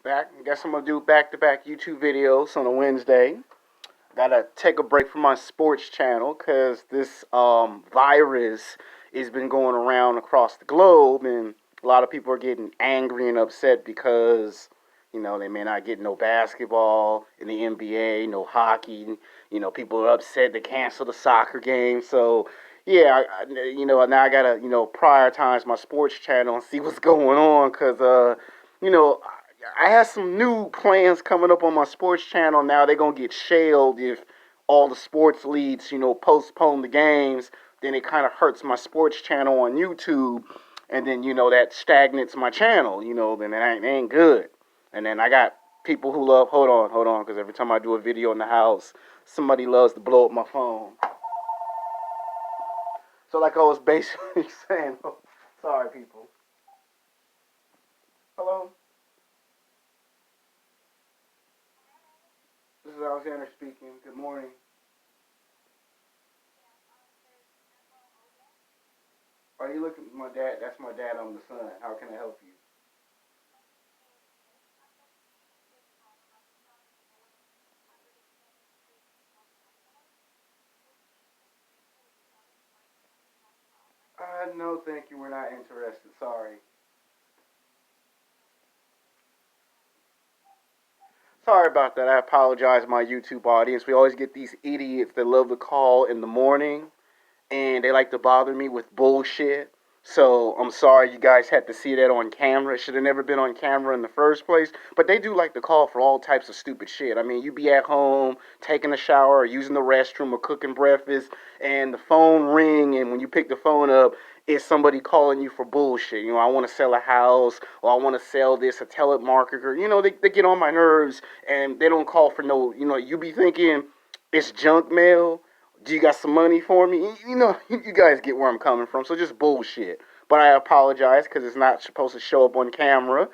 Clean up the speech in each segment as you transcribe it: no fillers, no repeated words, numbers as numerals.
Back. Guess I'm gonna do back-to-back YouTube videos on a Wednesday. Gotta take a break from my sports channel because this virus has been going around across the globe, and a lot of people are getting angry and upset because they may not get no basketball in the NBA, no hockey. People are upset they cancel the soccer game. So yeah, now I gotta prioritize my sports channel and see what's going on because you know I have some new plans coming up on my sports channel now. They're gonna get shelled if all the sports leads, postpone the games. Then it kind of hurts my sports channel on YouTube, and then that stagnates my channel. Then it ain't good. And then I got people who love. Hold on, because every time I do a video in the house, somebody loves to blow up my phone. So like I was basically saying, sorry people. Hello, this is Alexander speaking. Good morning. Are you looking at my dad? That's my dad. I'm the son. How can I help you? No, thank you. We're not interested. Sorry. Sorry about that. I apologize, my YouTube audience. We always get these idiots that love to call in the morning and they like to bother me with bullshit. So I'm sorry you guys had to see that on camera. It should have never been on camera in the first place. But they do like to call for all types of stupid shit. I mean, you be at home, taking a shower, or using the restroom, or cooking breakfast, and the phone ring, and when you pick the phone up, it's somebody calling you for bullshit. I want to sell a house, or I want to sell this, a telemarketer. They get on my nerves, and they don't call for no, you be thinking it's junk mail. Do you got some money for me? You guys get where I'm coming from. So just bullshit. But I apologize because it's not supposed to show up on camera.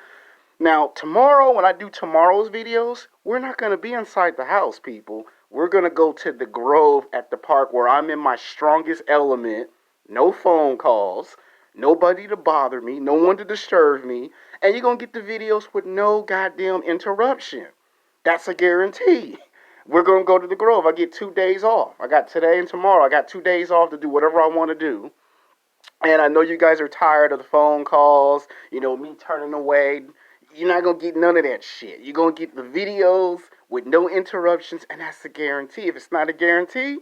Now, tomorrow, when I do tomorrow's videos, we're not going to be inside the house, people. We're going to go to the Grove at the park where I'm in my strongest element. No phone calls. Nobody to bother me. No one to disturb me. And you're going to get the videos with no goddamn interruption. That's a guarantee. We're going to go to the Grove. I get 2 days off. I got today and tomorrow. I got 2 days off to do whatever I want to do. And I know you guys are tired of the phone calls, me turning away. You're not going to get none of that shit. You're going to get the videos with no interruptions, and that's a guarantee. If it's not a guarantee,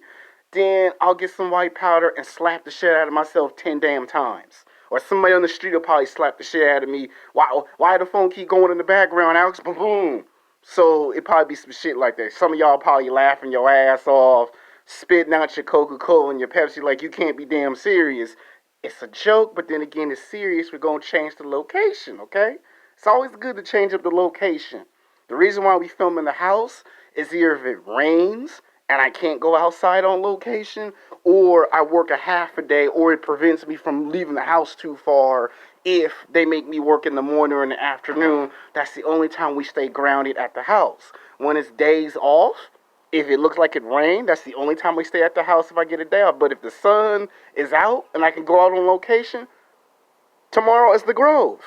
then I'll get some white powder and slap the shit out of myself 10 damn times. Or somebody on the street will probably slap the shit out of me. Why the phone keep going in the background, Alex? Boom, boom. So it probably be some shit like that. Some of y'all probably laughing your ass off, spitting out your Coca-Cola and your Pepsi like you can't be damn serious. It's a joke, but then again, it's serious. We're going to change the location, okay? It's always good to change up the location. The reason why we film in the house is either if it rains and I can't go outside on location, or I work a half a day, or it prevents me from leaving the house too far if they make me work in the morning or in the afternoon. That's the only time we stay grounded at the house. When it's days off, if it looks like it rained, that's the only time we stay at the house if I get a day off. But if the sun is out and I can go out on location, tomorrow is the Grove.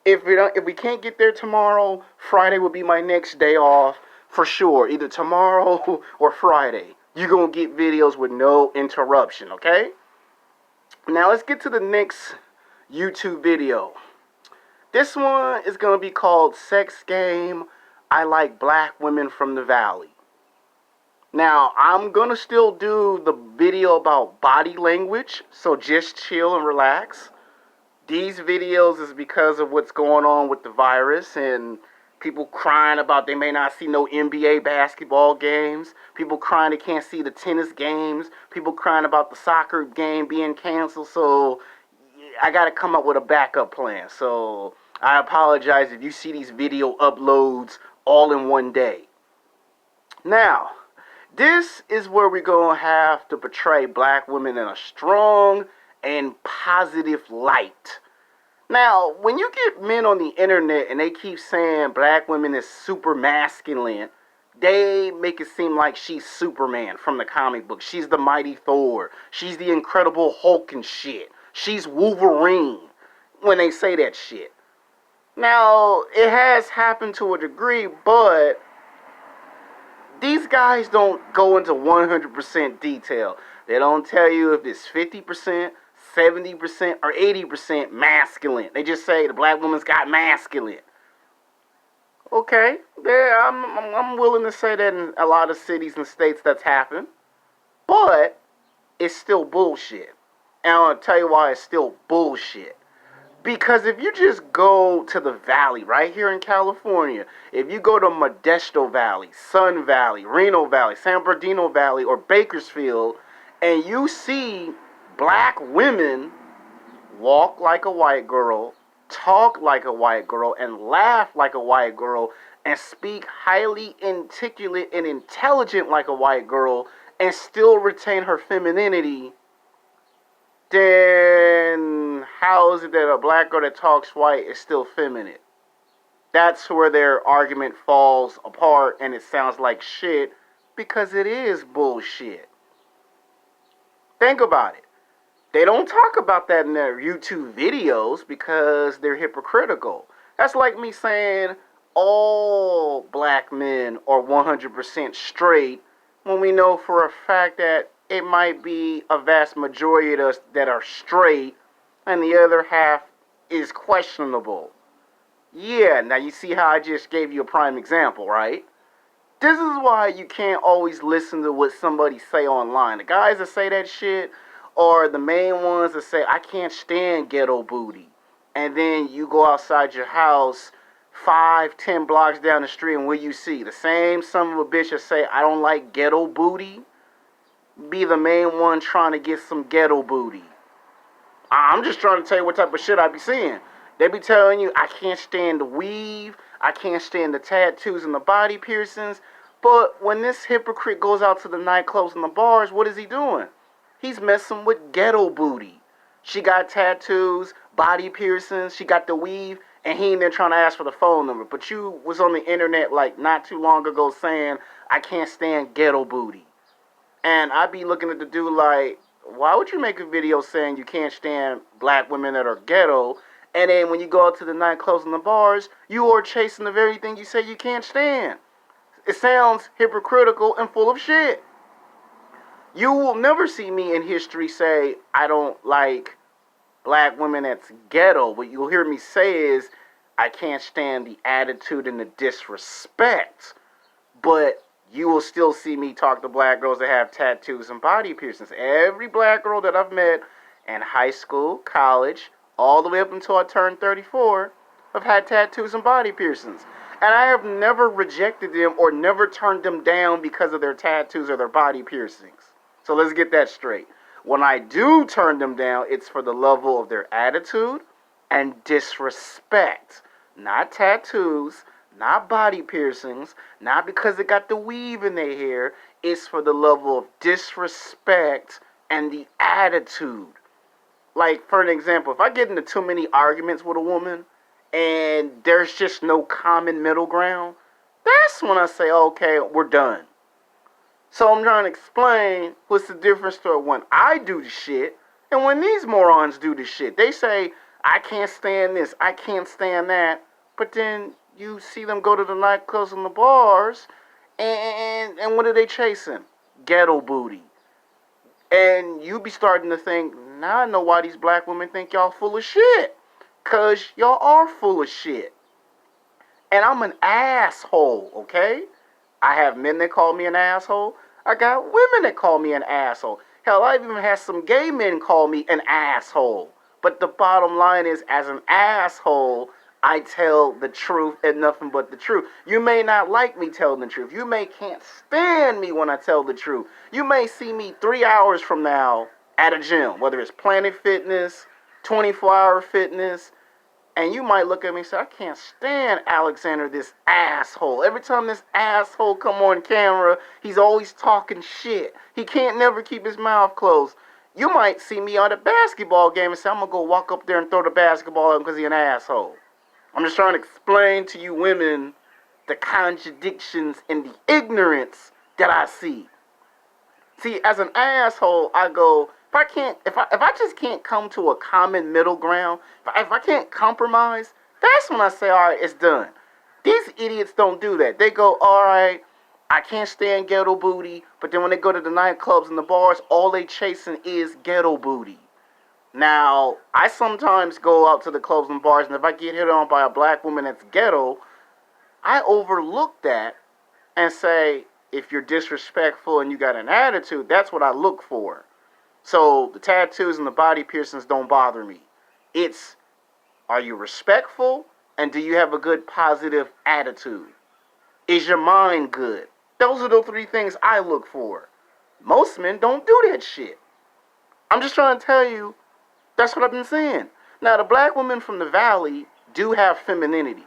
If we can't get there tomorrow, Friday will be my next day off for sure. Either tomorrow or Friday. You're gonna get videos with no interruption, okay? Now let's get to the next YouTube video. This one is gonna be called Sex Game. I Like Black Women from the Valley. Now, I'm gonna still do the video about body language, so just chill and relax. These videos is because of what's going on with the virus and people crying about they may not see no NBA basketball games, people crying they can't see the tennis games, people crying about the soccer game being canceled. So I got to come up with a backup plan. So I apologize if you see these video uploads all in one day. Now, this is where we're going to have to portray black women in a strong and positive light. Now, when you get men on the internet and they keep saying black women is super masculine, they make it seem like she's Superman from the comic book. She's the mighty Thor. She's the Incredible Hulk and shit. She's Wolverine when they say that shit. Now, it has happened to a degree, but these guys don't go into 100% detail. They don't tell you if it's 50%, 70%, or 80% masculine. They just say the black woman's got masculine. Okay, yeah, I'm willing to say that in a lot of cities and states that's happened, but it's still bullshit. And I'll tell you why it's still bullshit. Because if you just go to the valley right here in California, if you go to Modesto Valley, Sun Valley, Reno Valley, San Bernardino Valley, or Bakersfield, and you see black women walk like a white girl, talk like a white girl, and laugh like a white girl, and speak highly articulate and intelligent like a white girl, and still retain her femininity, then how is it that a black girl that talks white is still feminine? That's where their argument falls apart and it sounds like shit because it is bullshit. Think about it. They don't talk about that in their YouTube videos because they're hypocritical. That's like me saying all black men are 100% straight when we know for a fact that it might be a vast majority of us that are straight and the other half is questionable. Yeah, now you see how I just gave you a prime example, right? This is why you can't always listen to what somebody say online. The guys that say that shit are the main ones that say, I can't stand ghetto booty. And then you go outside your house 5, 10 blocks down the street and what you see? The same son of a bitch that say, I don't like ghetto booty, be the main one trying to get some ghetto booty. I'm just trying to tell you what type of shit I be seeing. They be telling you, I can't stand the weave, I can't stand the tattoos and the body piercings. But when this hypocrite goes out to the nightclubs and the bars, what is he doing? He's messing with ghetto booty. She got tattoos, body piercings, she got the weave, and he ain't there trying to ask for the phone number. But you was on the internet like not too long ago saying, I can't stand ghetto booty. And I be looking at the dude like, why would you make a video saying you can't stand black women that are ghetto, and then when you go out to the nightclubs and the bars, you are chasing the very thing you say you can't stand? It sounds hypocritical and full of shit. You will never see me in history say I don't like black women that's ghetto. What you'll hear me say is I can't stand the attitude and the disrespect. But you will still see me talk to black girls that have tattoos and body piercings. Every black girl that I've met in high school, college, all the way up until I turned 34, have had tattoos and body piercings. And I have never rejected them or never turned them down because of their tattoos or their body piercings. So let's get that straight. When I do turn them down, it's for the level of their attitude and disrespect. Not tattoos, not body piercings, not because they got the weave in their hair. It's for the level of disrespect and the attitude. Like, for an example, if I get into too many arguments with a woman and there's just no common middle ground, that's when I say, okay, we're done. So I'm trying to explain what's the difference to when I do the shit and when these morons do the shit. They say, I can't stand this, I can't stand that, but then you see them go to the nightclubs and the bars, and what are they chasing? Ghetto booty. And you be starting to think, now I know why these black women think y'all full of shit. Because y'all are full of shit. And I'm an asshole, okay? I have men that call me an asshole. I got women that call me an asshole. Hell, I've even had some gay men call me an asshole. But the bottom line is, as an asshole, I tell the truth and nothing but the truth. You may not like me telling the truth. You may can't stand me when I tell the truth. You may see me 3 hours from now at a gym, whether it's Planet Fitness, 24-hour fitness, and you might look at me and say, I can't stand Alexander, this asshole. Every time this asshole come on camera, he's always talking shit. He can't never keep his mouth closed. You might see me on a basketball game and say, I'm going to go walk up there and throw the basketball at him because he's an asshole. I'm just trying to explain to you women the contradictions and the ignorance that I see. See, as an asshole, I go, if I just can't come to a common middle ground, if I can't compromise, That's when I say, all right, it's done. These idiots don't do that. They go, all right, I can't stand ghetto booty, but then when they go to the nightclubs and the bars, all they chasing is ghetto booty. Now, I sometimes go out to the clubs and bars, and if I get hit on by a black woman that's ghetto, I overlook that and say, if you're disrespectful and you got an attitude, that's what I look for. So the tattoos and the body piercings don't bother me. It's, are you respectful, and do you have a good positive attitude? Is your mind good? Those are the three things I look for. Most men don't do that shit. I'm just trying to tell you, that's what I've been saying. Now, the black women from the valley do have femininity.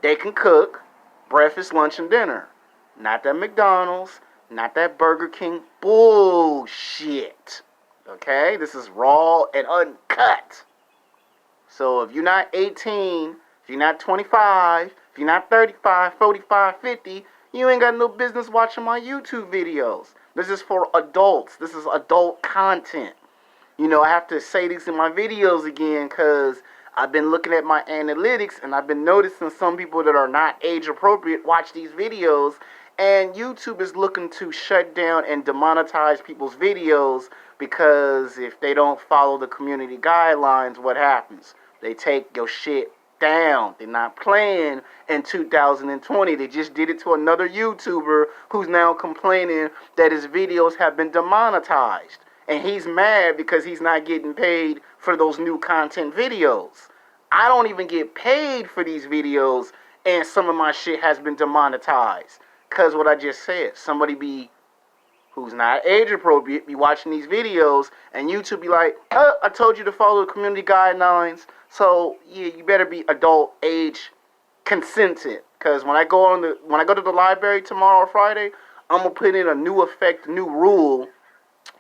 They can cook breakfast, lunch, and dinner. Not that McDonald's, not that Burger King bullshit. Okay? This is raw and uncut. So if you're not 18, if you're not 25, if you're not 35, 45, 50, you ain't got no business watching my YouTube videos. This is for adults. This is adult content. You know, I have to say this in my videos again because I've been looking at my analytics and I've been noticing some people that are not age appropriate watch these videos, and YouTube is looking to shut down and demonetize people's videos because if they don't follow the community guidelines, what happens? They take your shit down. They're not playing in 2020. They just did it to another YouTuber who's now complaining that his videos have been demonetized. And he's mad because he's not getting paid for those new content videos. I don't even get paid for these videos, and some of my shit has been demonetized. Because what I just said, somebody who's not age appropriate be watching these videos, and YouTube be like, I told you to follow the community guidelines, so yeah, you better be adult age consented. Because when I go to the library tomorrow or Friday, I'm gonna put in a new rule.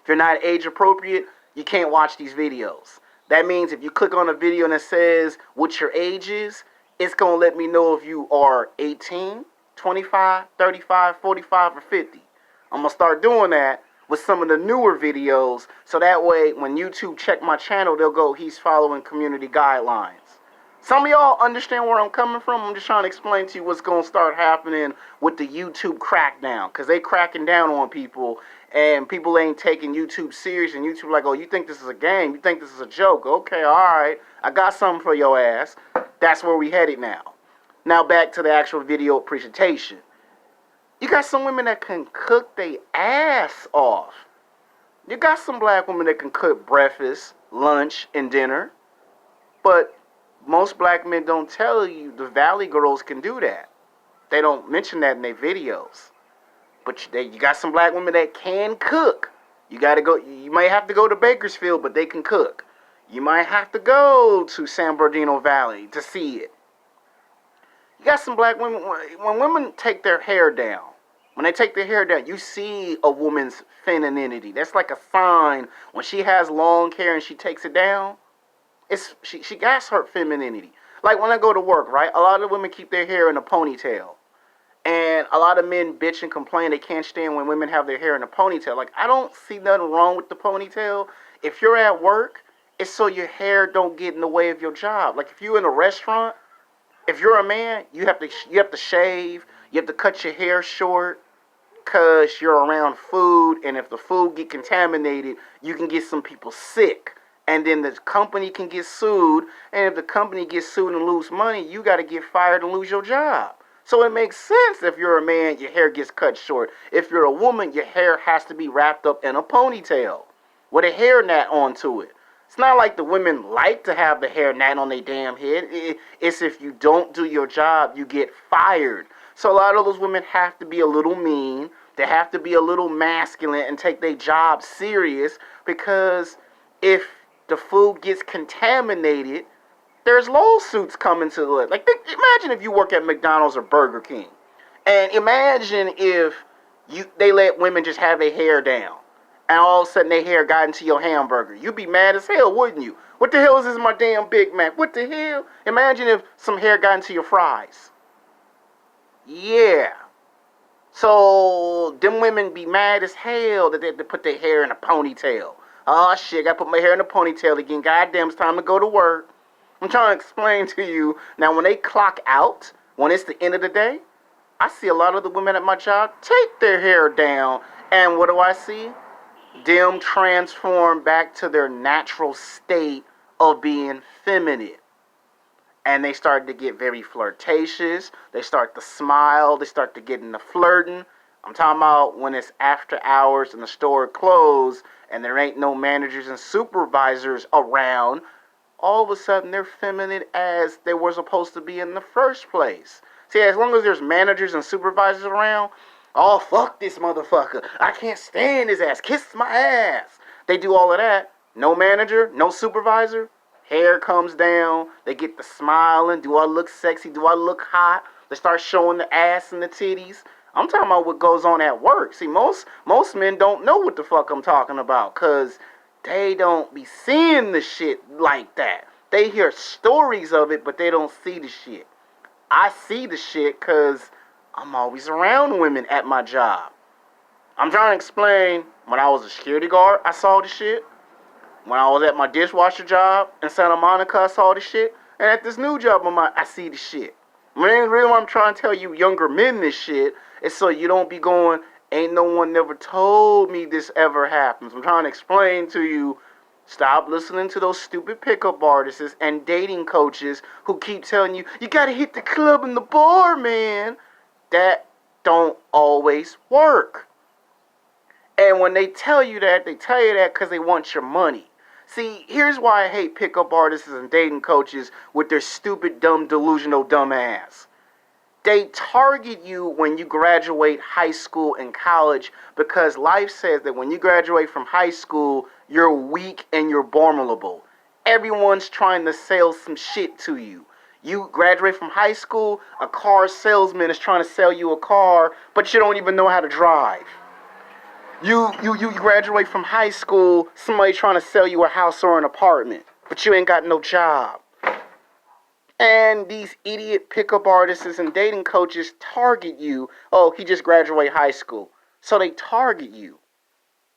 If you're not age appropriate, you can't watch these videos. That means if you click on a video and it says what your age is, it's going to let me know if you are 18, 25, 35, 45, or 50. I'm going to start doing that with some of the newer videos, so that way when YouTube check my channel, they'll go, he's following community guidelines. Some of y'all understand where I'm coming from. I'm just trying to explain to you what's going to start happening with the YouTube crackdown, because they cracking down on people, and people ain't taking YouTube serious, and YouTube like, oh, you think this is a game? You think this is a joke? Okay, all right. I got something for your ass. That's where we headed now. Now back to the actual video presentation. You got some women that can cook their ass off. You got some black women that can cook breakfast, lunch, and dinner. But most black men don't tell you the Valley girls can do that. They don't mention that in their videos. But you got some black women that can cook. You might have to go to Bakersfield, but they can cook. You might have to go to San Bernardino Valley to see it. You got some black women, when women take their hair down, you see a woman's femininity. That's like a sign. When she has long hair and she takes it down, she got her femininity. Like when I go to work, right? A lot of women keep their hair in a ponytail. And a lot of men bitch and complain they can't stand when women have their hair in a ponytail. Like, I don't see nothing wrong with the ponytail. If you're at work, it's so your hair don't get in the way of your job. Like, if you're in a restaurant, if you're a man, you have to shave, you have to cut your hair short, because you're around food, and if the food get contaminated, you can get some people sick. And then the company can get sued, and if the company gets sued and lose money, you got to get fired and lose your job. So it makes sense if you're a man, your hair gets cut short. If you're a woman, your hair has to be wrapped up in a ponytail with a hair net onto it. It's not like the women like to have the hair net on their damn head. It's if you don't do your job, you get fired. So a lot of those women have to be a little mean. They have to be a little masculine and take their job serious, because if the food gets contaminated, there's lawsuits coming to it. Like, imagine if you work at McDonald's or Burger King, and imagine if they let women just have their hair down, and all of a sudden their hair got into your hamburger. You'd be mad as hell, wouldn't you? What the hell is this, my damn Big Mac? What the hell? Imagine if some hair got into your fries. Yeah. So them women be mad as hell that they have to put their hair in a ponytail. Oh shit, I gotta put my hair in a ponytail again. Goddamn, it's time to go to work. I'm trying to explain to you. Now, when they clock out, when it's the end of the day, I see a lot of the women at my job take their hair down. And what do I see? Them transform back to their natural state of being feminine. And they start to get very flirtatious. They start to smile. They start to get into flirting. I'm talking about when it's after hours and the store closed and there ain't no managers and supervisors around. All of a sudden, they're feminine as they were supposed to be in the first place. See, as long as there's managers and supervisors around, oh, fuck this motherfucker. I can't stand his ass. Kiss my ass. They do all of that. No manager, no supervisor. Hair comes down. They get the smiling. Do I look sexy? Do I look hot? They start showing the ass and the titties. I'm talking about what goes on at work. See, most men don't know what the fuck I'm talking about because they don't be seeing the shit like that. They hear stories of it, but they don't see the shit. I see the shit because I'm always around women at my job. I'm trying to explain, when I was a security guard, I saw the shit. When I was at my dishwasher job in Santa Monica, I saw the shit. And at this new job of mine, I see the shit. Really what I'm trying to tell you younger men this shit is so you don't be going, ain't no one never told me this ever happens. I'm trying to explain to you, stop listening to those stupid pickup artists and dating coaches who keep telling you, you gotta hit the club and the bar, man. That don't always work. And when they tell you that because they want your money. See, here's why I hate pickup artists and dating coaches with their stupid, dumb, delusional dumb ass. They target you when you graduate high school and college because life says that when you graduate from high school, you're weak and you're vulnerable. Everyone's trying to sell some shit to you. You graduate from high school, a car salesman is trying to sell you a car, but you don't even know how to drive. You graduate from high school, somebody trying to sell you a house or an apartment, but you ain't got no job. And these idiot pickup artists and dating coaches target you. Oh, he just graduated high school. So they target you.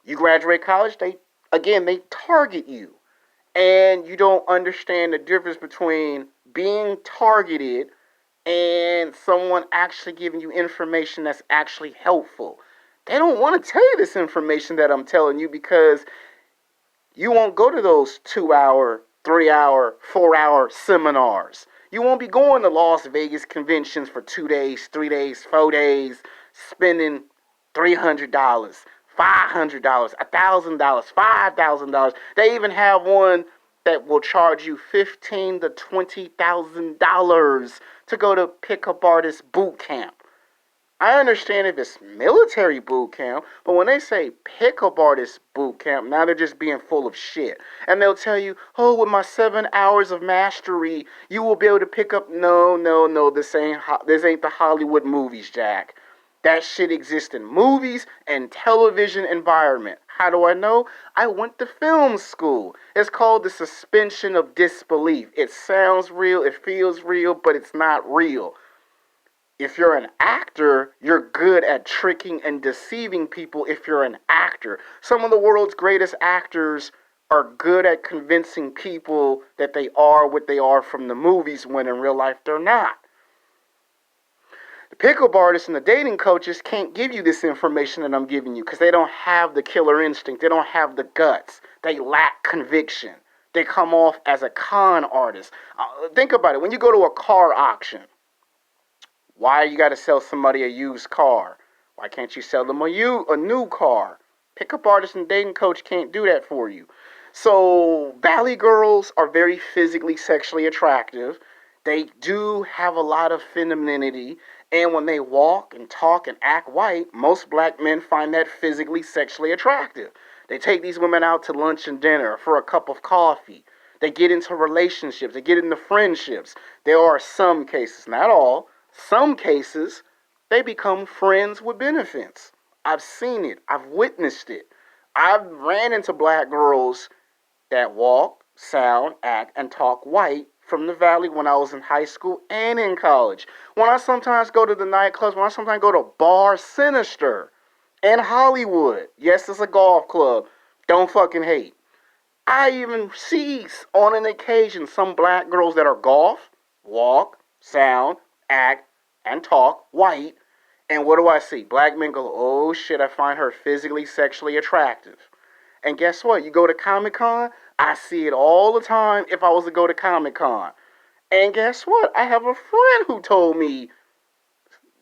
You graduate college, they target you. And you don't understand the difference between being targeted and someone actually giving you information that's actually helpful. They don't want to tell you this information that I'm telling you because you won't go to those 2-hour, 3-hour, 4-hour seminars. You won't be going to Las Vegas conventions for 2 days, 3 days, 4 days, spending $300, $500, $1,000, $5,000. They even have one that will charge you $15,000 to $20,000 to go to pickup artist boot camp. I understand if it's military boot camp, but when they say pickup artist boot camp, now they're just being full of shit. And they'll tell you, oh, with my 7 hours of mastery, you will be able to pick up. No, this ain't the Hollywood movies, Jack. That shit exists in movies and television environment. How do I know? I went to film school. It's called the suspension of disbelief. It sounds real, it feels real, but it's not real. If you're an actor, you're good at tricking and deceiving people if you're an actor. Some of the world's greatest actors are good at convincing people that they are what they are from the movies when in real life they're not. The pickup artists and the dating coaches can't give you this information that I'm giving you because they don't have the killer instinct. They don't have the guts. They lack conviction. They come off as a con artist. Think about it. When you go to a car auction, why you got to sell somebody a used car? Why can't you sell them a new car? Pickup artist and dating coach can't do that for you. So Valley girls are very physically, sexually attractive. They do have a lot of femininity. And when they walk and talk and act white, most black men find that physically, sexually attractive. They take these women out to lunch and dinner for a cup of coffee. They get into relationships. They get into friendships. There are some cases, not all, some cases, they become friends with benefits. I've seen it. I've witnessed it. I've ran into black girls that walk, sound, act, and talk white from the Valley when I was in high school and in college. When I sometimes go to the nightclubs, when I sometimes go to Bar Sinister in Hollywood. Yes, it's a golf club. Don't fucking hate. I even see on an occasion some black girls that are golf, walk, sound, act, and talk white. And what do I see? Black men go, oh shit, I find her physically, sexually attractive. And guess what? You go to Comic Con, I see it all the time if I was to go to Comic Con. And guess what? I have a friend who told me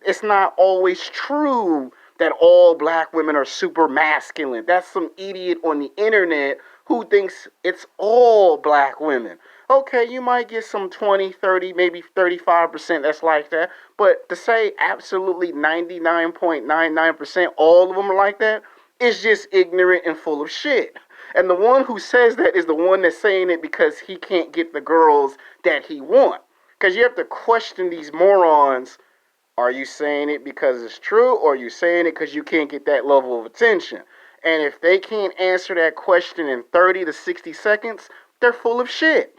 it's not always true that all black women are super masculine. That's some idiot on the internet who thinks it's all black women. Okay, you might get some 20, 30, maybe 35% that's like that, but to say absolutely 99.99% all of them are like that is just ignorant and full of shit. And the one who says that is the one that's saying it because he can't get the girls that he wants. Because you have to question these morons. Are you saying it because it's true, or are you saying it because you can't get that level of attention? And if they can't answer that question in 30 to 60 seconds, they're full of shit.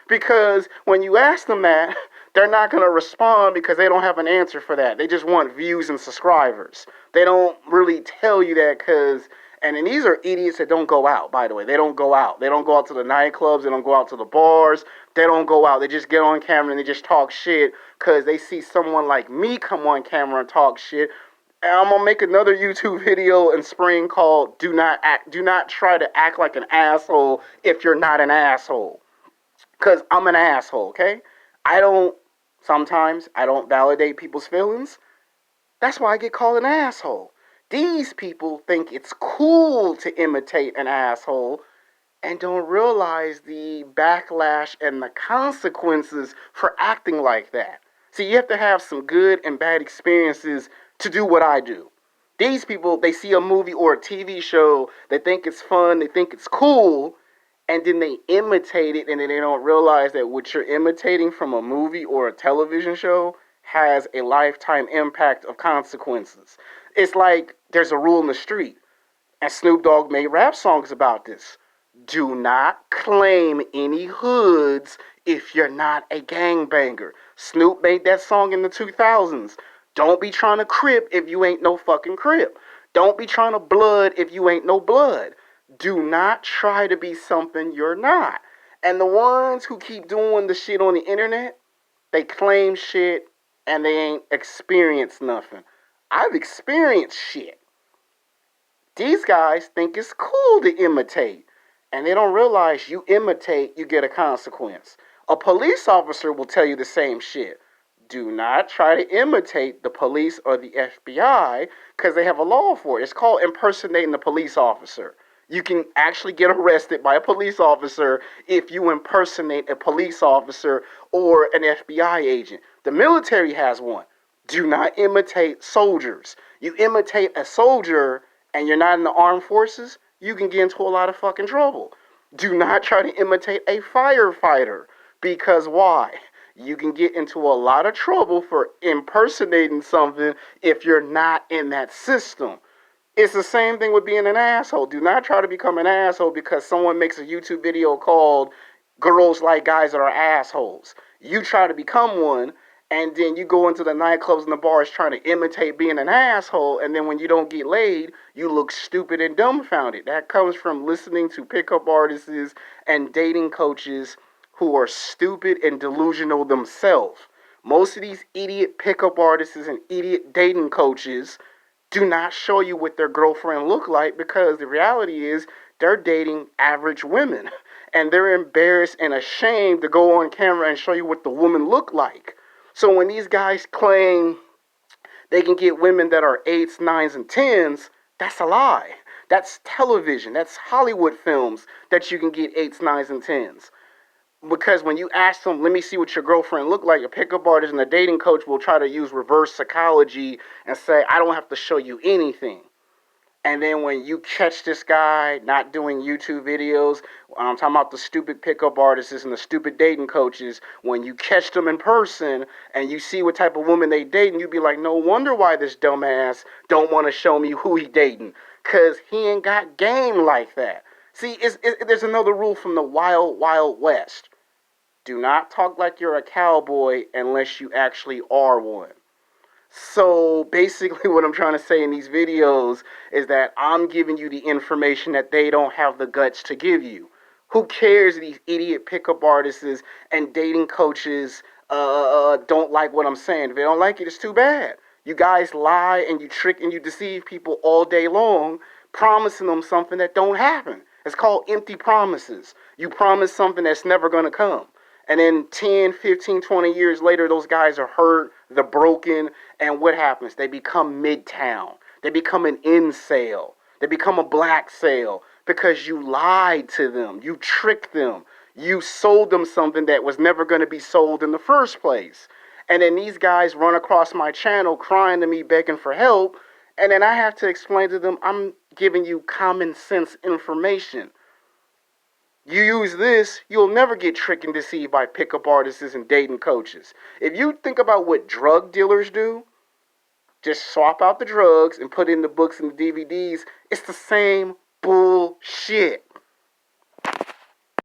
Because when you ask them that, they're not going to respond because they don't have an answer for that. They just want views and subscribers. They don't really tell you that because, and then these are idiots that don't go out, by the way. They don't go out. They don't go out to the nightclubs. They don't go out to the bars. They don't go out. They just get on camera and they just talk shit because they see someone like me come on camera and talk shit. And I'm gonna make another YouTube video in spring called do not try to act like an asshole if you're not an asshole. Cause I'm an asshole, okay? Sometimes I don't validate people's feelings. That's why I get called an asshole. These people think it's cool to imitate an asshole and don't realize the backlash and the consequences for acting like that. See, you have to have some good and bad experiences to do what I do. These people, they see a movie or a TV show, they think it's fun, they think it's cool, and then they imitate it, and then they don't realize that what you're imitating from a movie or a television show has a lifetime impact of consequences. It's like there's a rule in the street, and Snoop Dogg made rap songs about this. Do not claim any hoods if you're not a gangbanger. Snoop made that song in the 2000s. Don't be trying to crip if you ain't no fucking crip. Don't be trying to blood if you ain't no blood. Do not try to be something you're not. And the ones who keep doing the shit on the internet, they claim shit and they ain't experienced nothing. I've experienced shit. These guys think it's cool to imitate. And they don't realize you imitate, you get a consequence. A police officer will tell you the same shit. Do not try to imitate the police or the FBI because they have a law for it. It's called impersonating the police officer. You can actually get arrested by a police officer if you impersonate a police officer or an FBI agent. The military has one. Do not imitate soldiers. You imitate a soldier and you're not in the armed forces, you can get into a lot of fucking trouble. Do not try to imitate a firefighter because why? You can get into a lot of trouble for impersonating something if you're not in that system. It's the same thing with being an asshole. Do not try to become an asshole because someone makes a YouTube video called Girls Like Guys That Are Assholes. You try to become one, and then you go into the nightclubs and the bars trying to imitate being an asshole, and then when you don't get laid, you look stupid and dumbfounded. That comes from listening to pickup artists and dating coaches who are stupid and delusional themselves. Most of these idiot pickup artists and idiot dating coaches do not show you what their girlfriend look like because the reality is they're dating average women and they're embarrassed and ashamed to go on camera and show you what the woman look like. So when these guys claim they can get women that are 8s, 9s, and 10s, that's a lie. That's television. That's Hollywood films that you can get 8s, 9s, and 10s. Because when you ask them, let me see what your girlfriend look like, a pickup artist and a dating coach will try to use reverse psychology and say, I don't have to show you anything. And then when you catch this guy not doing YouTube videos, I'm talking about the stupid pickup artists and the stupid dating coaches, when you catch them in person and you see what type of woman they dating, you be like, no wonder why this dumbass don't want to show me who he dating. Because he ain't got game like that. See, there's another rule from the Wild Wild West. Do not talk like you're a cowboy unless you actually are one. So basically what I'm trying to say in these videos is that I'm giving you the information that they don't have the guts to give you. Who cares? These idiot pickup artists and dating coaches don't like what I'm saying. If they don't like it, it's too bad. You guys lie and you trick and you deceive people all day long, promising them something that don't happen. It's called empty promises. You promise something that's never going to come. And then 10, 15, 20 years later, those guys are hurt, they're broken, and what happens? They become Midtown. They become an incel. They become a black sale because you lied to them. You tricked them. You sold them something that was never going to be sold in the first place. And then these guys run across my channel crying to me, begging for help. And then I have to explain to them, I'm giving you common sense information. You use this, you'll never get tricked and deceived by pickup artists and dating coaches. If you think about what drug dealers do, just swap out the drugs and put in the books and the DVDs, it's the same bullshit.